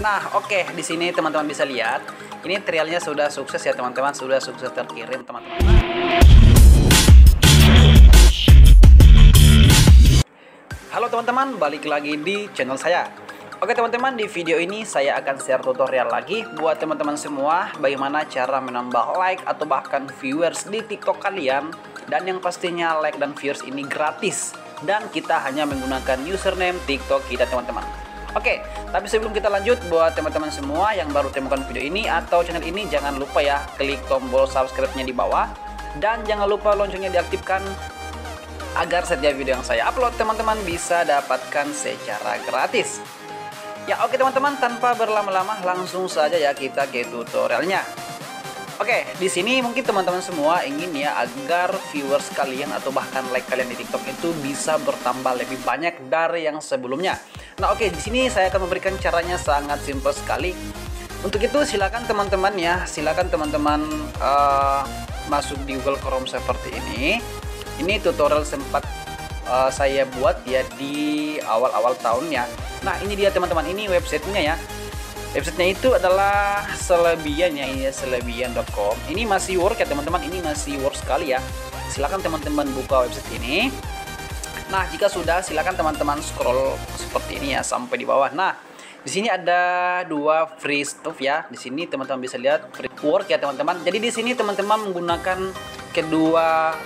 Nah, oke, di sini teman-teman bisa lihat, ini trialnya sudah sukses ya teman-teman, sudah sukses terkirim teman-teman. Halo teman-teman, balik lagi di channel saya. Oke teman-teman, di video ini saya akan share tutorial lagi buat teman-teman semua bagaimana cara menambah like atau bahkan viewers di TikTok kalian. Dan yang pastinya like dan viewers ini gratis, dan kita hanya menggunakan username TikTok kita teman-teman. Oke, tapi sebelum kita lanjut, buat teman-teman semua yang baru temukan video ini atau channel ini, jangan lupa ya klik tombol subscribe-nya di bawah, dan jangan lupa loncengnya diaktifkan agar setiap video yang saya upload teman-teman bisa dapatkan secara gratis. Ya oke teman-teman, tanpa berlama-lama langsung saja ya kita ke tutorialnya. Oke, di sini mungkin teman-teman semua ingin ya agar viewers kalian atau bahkan like kalian di TikTok itu bisa bertambah lebih banyak dari yang sebelumnya. Nah oke, di sini saya akan memberikan caranya sangat simpel sekali. Untuk itu silakan teman-teman ya, silakan teman-teman masuk di Google Chrome seperti ini. Ini tutorial sempat saya buat ya di awal-awal tahunnya. Nah ini dia teman-teman, ini websitenya ya. Websitenya itu adalah Celebian ya, ini ya, celebian.com. Ini masih work ya teman-teman, ini masih work sekali ya. Silakan teman-teman buka website ini. Nah jika sudah, silakan teman-teman scroll seperti ini ya sampai di bawah. Nah di sini ada dua free stuff ya. Di sini teman-teman bisa lihat free work ya teman-teman. Jadi di sini teman-teman menggunakan kedua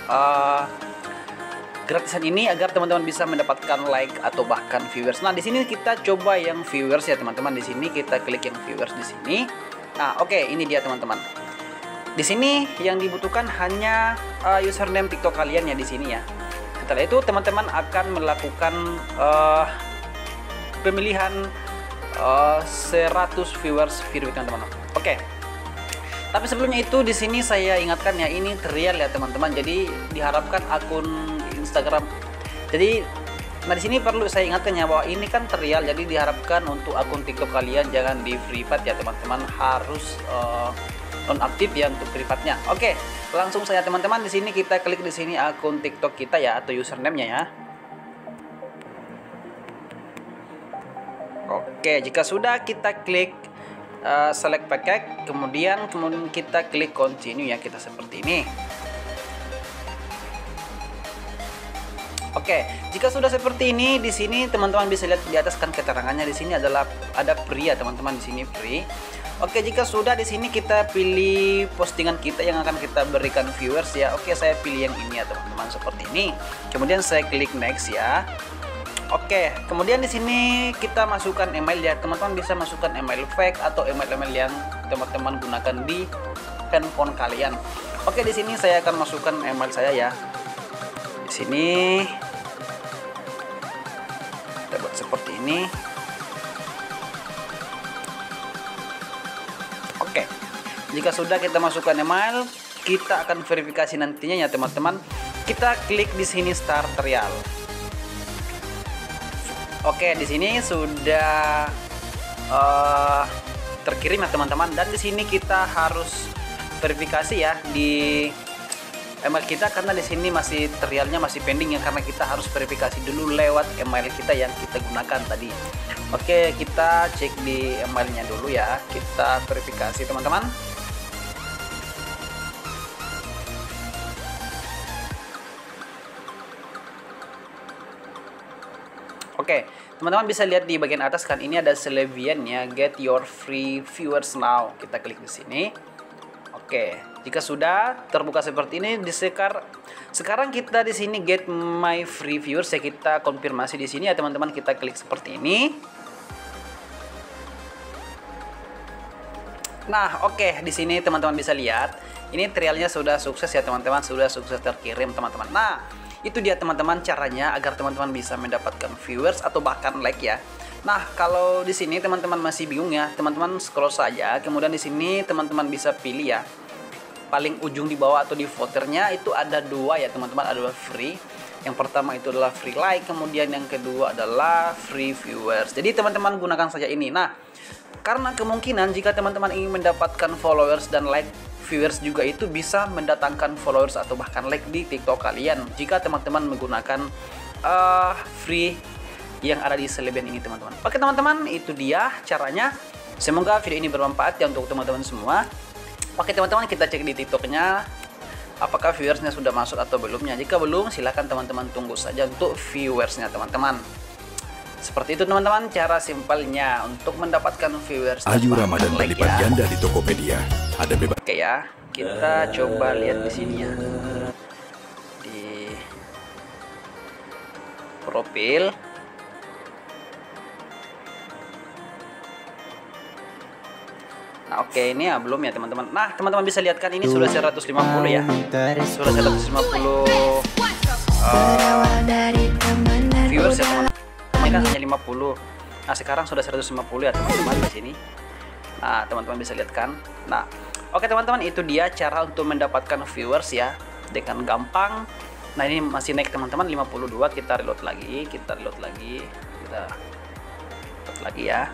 gratisan ini agar teman-teman bisa mendapatkan like atau bahkan viewers. Nah, di sini kita coba yang viewers ya teman-teman. Di sini kita klik yang viewers di sini. Nah, oke, ini dia teman-teman. Di sini yang dibutuhkan hanya username TikTok kalian ya di sini ya. Setelah itu teman-teman akan melakukan pemilihan 100 viewers video teman-teman. Oke. Tapi sebelumnya itu di sini saya ingatkan ya, ini trial ya teman-teman. Jadi diharapkan akun Instagram. Jadi nah di sini perlu saya ingatkan ya bahwa ini kan trial, jadi diharapkan untuk akun TikTok kalian jangan di private ya teman-teman, harus nonaktif ya untuk privatnya. Oke, langsung saja teman-teman, di sini kita klik di sini akun TikTok kita ya atau username-nya ya. Oke, jika sudah kita klik select package, kemudian kita klik continue ya, kita seperti ini. Oke, jika sudah seperti ini, di sini teman-teman bisa lihat di atas kan keterangannya, di sini adalah ada free ya teman-teman, di sini free. Oke, jika sudah di sini kita pilih postingan kita yang akan kita berikan viewers ya. Oke, saya pilih yang ini ya teman-teman seperti ini. Kemudian saya klik next ya. Oke, kemudian di sini kita masukkan email ya, teman-teman bisa masukkan email fake atau email-email yang teman-teman gunakan di handphone kalian. Oke, di sini saya akan masukkan email saya ya. Di sini kita buat seperti ini. Oke, jika sudah kita masukkan email, kita akan verifikasi nantinya ya teman-teman. Kita klik di sini start trial. Oke, di sini sudah terkirim ya teman-teman, dan di sini kita harus verifikasi ya di email kita karena di sini masih trialnya masih pending ya, karena kita harus verifikasi dulu lewat email kita yang kita gunakan tadi. Oke, kita cek di emailnya dulu ya, kita verifikasi teman-teman. Oke, teman-teman bisa lihat di bagian atas kan, ini ada Celebian ya, get your free viewers now. Kita klik di sini. Oke, jika sudah terbuka seperti ini, sekarang kita di sini get my free viewers ya, kita konfirmasi di sini ya teman-teman, kita klik seperti ini. Nah, oke, di sini teman-teman bisa lihat, ini trialnya sudah sukses ya teman-teman, sudah sukses terkirim teman-teman. Nah, itu dia teman-teman caranya agar teman-teman bisa mendapatkan viewers atau bahkan like ya. Nah, kalau di sini teman-teman masih bingung ya, teman-teman scroll saja. Kemudian di sini teman-teman bisa pilih ya. Paling ujung di bawah atau di footernya itu ada dua ya teman-teman, ada dua free. Yang pertama itu adalah free like, kemudian yang kedua adalah free viewers. Jadi teman-teman gunakan saja ini. Nah, karena kemungkinan jika teman-teman ingin mendapatkan followers dan like, viewers juga itu bisa mendatangkan followers atau bahkan like di TikTok kalian jika teman-teman menggunakan free yang ada di Celebian ini teman-teman. Oke teman-teman, itu dia caranya. Semoga video ini bermanfaat ya untuk teman-teman semua. Oke teman-teman, kita cek di TikToknya apakah viewersnya sudah masuk atau belumnya. Jika belum, silahkan teman-teman tunggu saja untuk viewersnya teman-teman. Seperti itu teman-teman cara simpelnya untuk mendapatkan viewers. Ayu Ramadan berlipat ganda di Tokopedia. Ada bebas. Oke ya, kita coba lihat di sini ya. Di profil. Nah oke, ini ya belum ya teman-teman. Nah teman-teman bisa lihat kan ini sudah 150 ya. Sudah 150 viewers ya teman-teman. Ini kan hanya 50. Nah sekarang sudah 150 ya teman-teman di sini. Nah teman-teman bisa lihat kan. Nah oke teman-teman, itu dia cara untuk mendapatkan viewers ya dengan gampang. Nah ini masih naik teman-teman 52. Kita reload lagi ya.